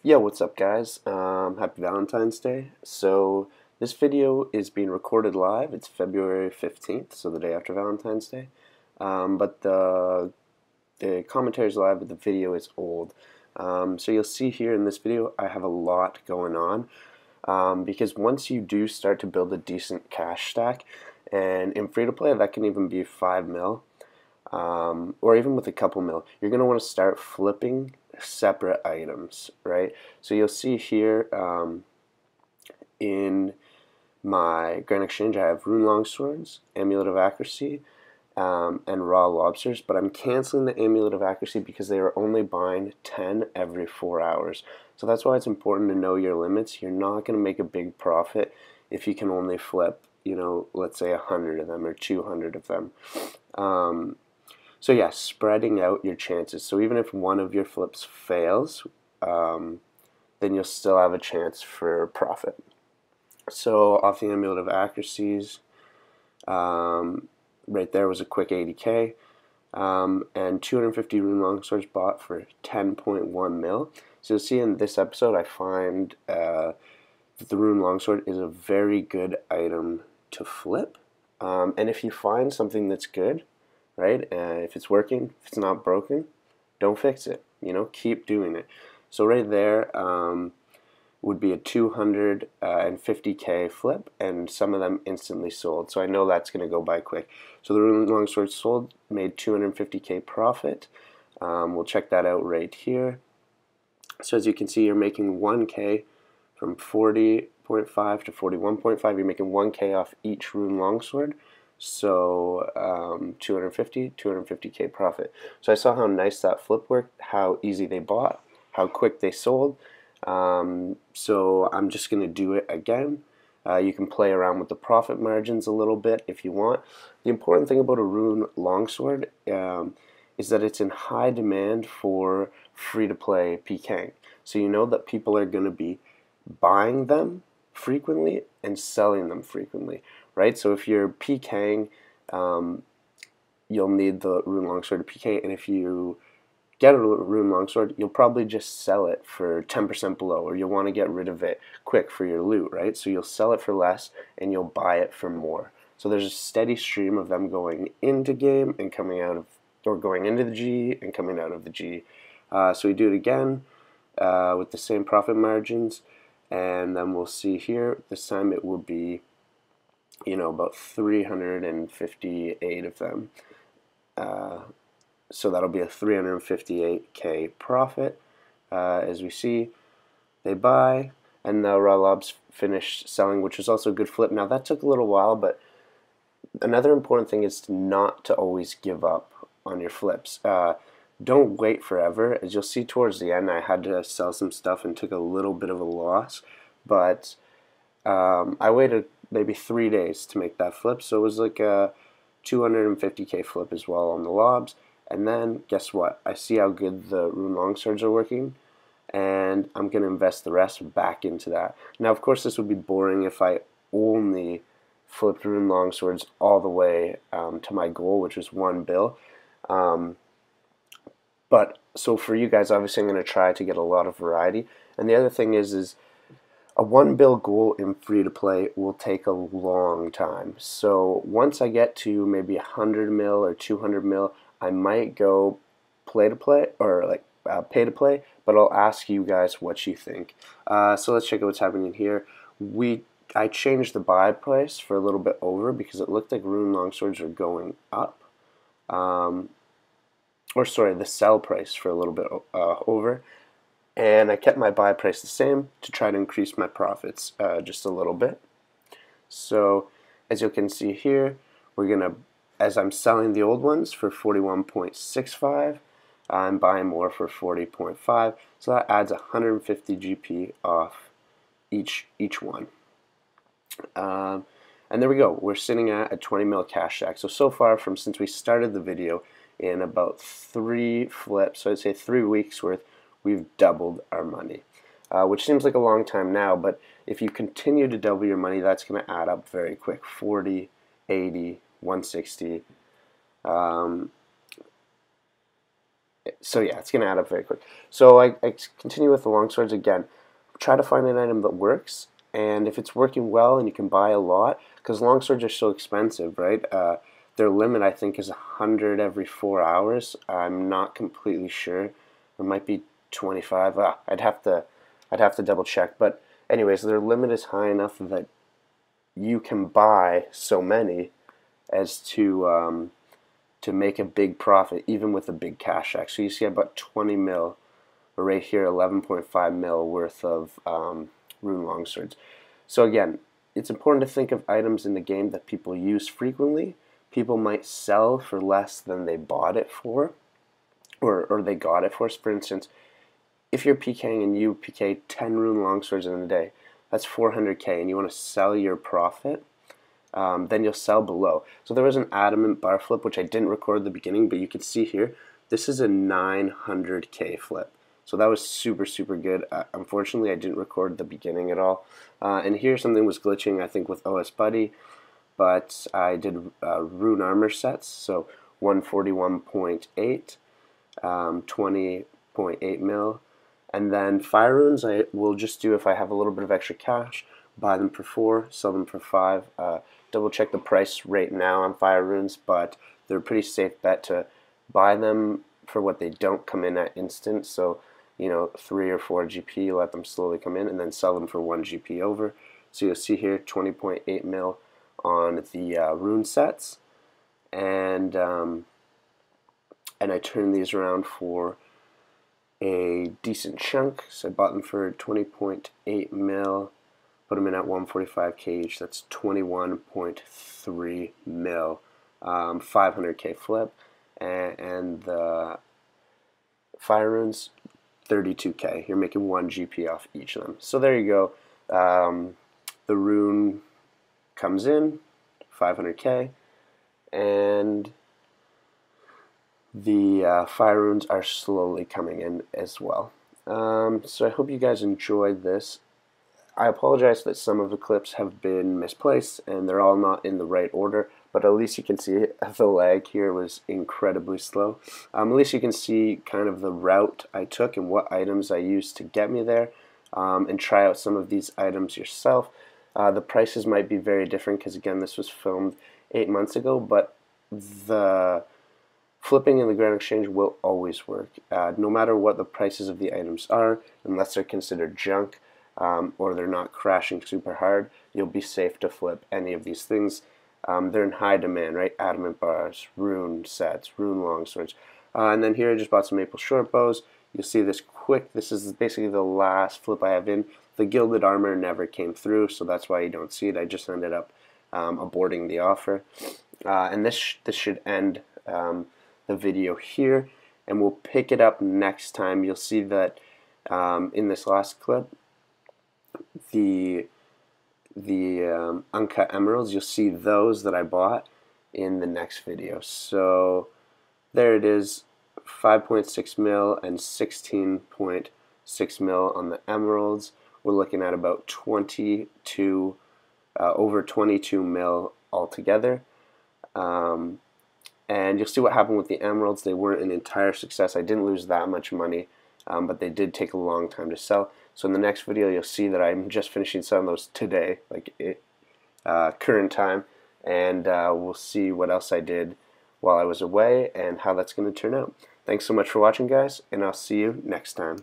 Yo, what's up guys? Happy Valentine's Day. So this video is being recorded live. It's February 15th, so the day after Valentine's Day. But the commentary is live, but the video is old. So you'll see here in this video I have a lot going on because once you do start to build a decent cash stack, and in free-to-play that can even be 5 mil, or even with a couple mil, you're going to want to start flipping separate items, right? So you'll see here in my Grand Exchange I have rune longswords, amulet of accuracy, and raw lobsters, but I'm canceling the amulet of accuracy because they are only buying 10 every 4 hours. So that's why it's important to know your limits. You're not going to make a big profit if you can only flip, let's say 100 of them or 200 of them. So yeah, spreading out your chances. So even if one of your flips fails, then you'll still have a chance for profit. So off the amulet of accuracies, right there was a quick 80k, and 250 rune longswords bought for 10.1 mil. So you'll see in this episode I find that the rune longsword is a very good item to flip, and if you find something that's good, right? If it's working, if it's not broken, don't fix it. Keep doing it. So right there would be a 250k flip, and some of them instantly sold. So I know that's going to go by quick. So the rune longsword sold, made 250k profit. We'll check that out right here. So as you can see, you're making 1k from 40.5 to 41.5. You're making 1k off each rune longsword. So 250k profit. So I saw how nice that flip worked, how easy they bought, how quick they sold. So I'm just going to do it again. You can play around with the profit margins a little bit if you want. The important thing about a rune longsword is that it's in high demand for free-to-play PKing. So you know that people are going to be buying them frequently and selling them frequently, right? So if you're PKing, you'll need the rune longsword to PK, and if you get a rune longsword, you'll probably just sell it for 10% below, or you'll want to get rid of it quick for your loot, right? So you'll sell it for less and you'll buy it for more. So there's a steady stream of them going into game and coming out of, or going into the G and coming out of the G. So we do it again with the same profit margins, and then we'll see here this time it will be about 358 of them. So that'll be a 358k profit. As we see, they buy, and the raw lobs finished selling, which was also a good flip. Now that took a little while, but another important thing is not to always give up on your flips. Don't wait forever. As you'll see towards the end, I had to sell some stuff and took a little bit of a loss, but I waited maybe 3 days to make that flip, so it was like a 250k flip as well on the lobs. And then guess what? I see how good the rune longswords are working, and I'm going to invest the rest back into that. Now of course this would be boring if I only flipped rune longswords all the way to my goal, which was 1 bill. But so for you guys, obviously I'm going to try to get a lot of variety. And the other thing is a 1 bill goal in free-to-play will take a long time. So once I get to maybe 100 mil or 200 mil, I might go play-to-play, or like pay-to-play, but I'll ask you guys what you think. So let's check out what's happening here. I changed the buy price for a little bit over because it looked like rune longswords are going up. Or sorry, the sell price for a little bit over. And I kept my buy price the same to try to increase my profits just a little bit. So as you can see here, we're going to, as I'm selling the old ones for 41.65, I'm buying more for 40.5. So that adds 150 GP off each one. And there we go. We're sitting at a 20 mil cash stack. So far since we started the video, in about 3 flips, so I'd say 3 weeks worth, we've doubled our money, which seems like a long time now, but if you continue to double your money, that's going to add up very quick. 40, 80, 160. So yeah, it's going to add up very quick. So I continue with the longswords again. Try to find an item that works, and if it's working well and you can buy a lot, because longswords are so expensive, right? Their limit, I think, is 100 every 4 hours. I'm not completely sure. It might be 25. I'd have to double check. But anyways, their limit is high enough that you can buy so many as to make a big profit, even with a big cash act. So you see about 20 mil, or right here 11.5 mil worth of rune longswords. So again, it's important to think of items in the game that people use frequently. People might sell for less than they bought it for, or they got it for. For instance, if you're PKing and you PK 10 rune longswords in a day, that's 400k, and you want to sell your profit, then you'll sell below. So there was an adamant bar flip, which I didn't record at the beginning, but you can see here, this is a 900k flip. So that was super, super good. Unfortunately, I didn't record the beginning at all. And here something was glitching, I think, with OS Buddy, but I did rune armor sets, so 141.8, 20.8 mil, and then fire runes I will just do if I have a little bit of extra cash, buy them for 4, sell them for 5. Double check the price right now on fire runes, but they're a pretty safe bet to buy them for what they don't come in at instant. So, you know, 3 or 4 GP, let them slowly come in, and then sell them for 1 GP over. So you'll see here 20.8 mil on the rune sets, and I turned these around for a decent chunk. So I bought them for 20.8 mil, put them in at 145k each. That's 21.3 mil, 500k flip, and the fire runes 32k. You're making 1 GP off each of them. So there you go. The rune comes in 500k, and the fire runes are slowly coming in as well. So I hope you guys enjoyed this. I apologize that some of the clips have been misplaced and they're all not in the right order, but at least you can see the lag here was incredibly slow. At least you can see kind of the route I took and what items I used to get me there, and try out some of these items yourself. The prices might be very different because, again, this was filmed 8 months ago, but the flipping in the Grand Exchange will always work, no matter what the prices of the items are, unless they're considered junk, or they're not crashing super hard. You'll be safe to flip any of these things. They're in high demand, right? Adamant bars, rune sets, rune longswords. And then here I just bought some maple short bows. You'll see this quick. This is basically the last flip I have in. The gilded armor never came through, so that's why you don't see it. I just ended up aborting the offer. And this should end the video here, and we'll pick it up next time. You'll see that in this last clip, the uncut emeralds, you'll see those that I bought in the next video. So there it is, 5.6 mil and 16.6 mil on the emeralds. We're looking at about 22, over 22 mil altogether. And you'll see what happened with the emeralds. They weren't an entire success. I didn't lose that much money, but they did take a long time to sell. So in the next video, you'll see that I'm just finishing selling those today, like current time, and we'll see what else I did while I was away and how that's going to turn out. Thanks so much for watching, guys, and I'll see you next time.